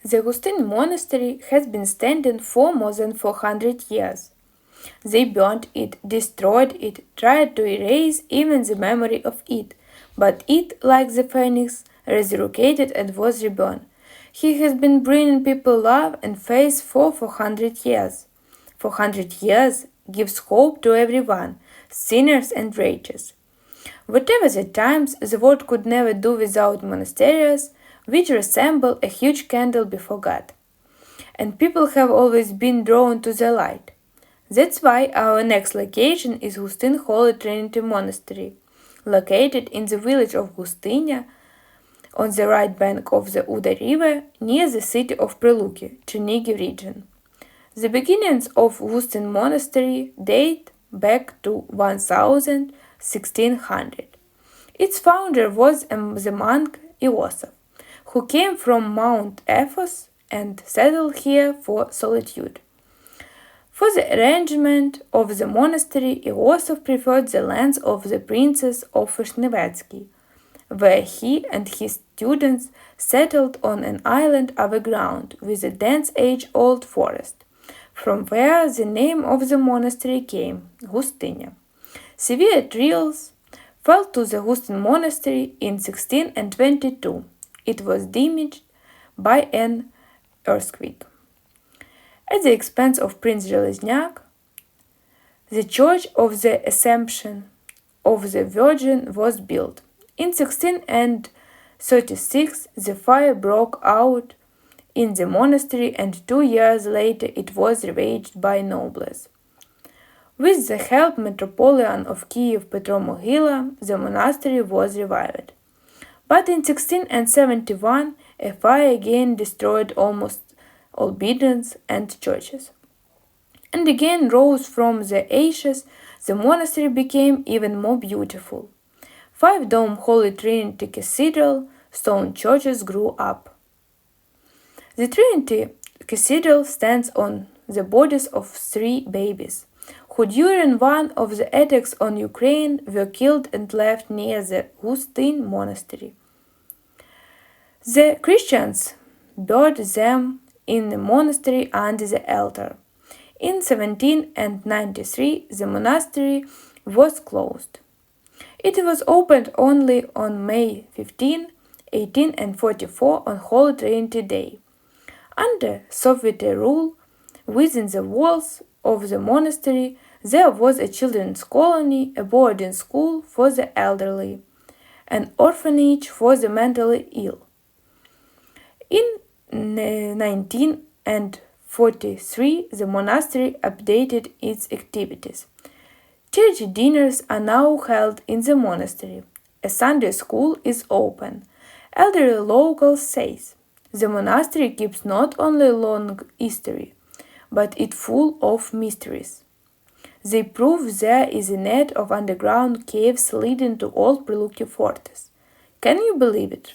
The Gustynia monastery has been standing for more than 400 years. They burned it, destroyed it, tried to erase even the memory of it, but it, like the phoenix, resurrected and was reborn. He has been bringing people love and faith for 400 years. 400 years gives hope to everyone, sinners and righteous. Whatever the times, the world could never do without monasteries, which resemble a huge candle before God. And people have always been drawn to the light. That's why our next location is Gustin Holy Trinity Monastery, located in the village of Gustynia, on the right bank of the Uda River, near the city of Preluki, Chernigiv region. The beginnings of Gustin Monastery date back to 1600. Its founder was the monk Iosif, who came from Mount Athos and settled here for solitude. For the arrangement of the monastery, Iosif preferred the lands of the princes of Vishnevetsky, where he and his students settled on an island overground with a dense age-old forest, from where the name of the monastery came, Gustynia. Severe trials fell to the Gustin monastery in 1622. It was damaged by an earthquake. At the expense of Prince Zhelezniak, the Church of the Assumption of the Virgin was built. In 1636, the fire broke out in the monastery, and 2 years later it was ravaged by nobles. With the help Metropolitan of Kiev Petro Mohyla, the monastery was revived. But in 1671, a fire again destroyed almost all buildings and churches. And again rose from the ashes, the monastery became even more beautiful. 5-dome Holy Trinity Cathedral stone churches grew up. The Trinity Cathedral stands on the bodies of 3 babies, who during one of the attacks on Ukraine were killed and left near the Gustin monastery. The Christians buried them in the monastery under the altar. In 1793, the monastery was closed. It was opened only on May 15, 1844 on Holy Trinity Day. Under Soviet rule, within the walls of the monastery, there was a children's colony, a boarding school for the elderly, an orphanage for the mentally ill. In 1943, the monastery updated its activities. Charity dinners are now held in the monastery. A Sunday school is open. Elderly locals say the monastery keeps not only long history, but it full of mysteries. They prove there is a net of underground caves leading to old Preluki fortress. Can you believe it?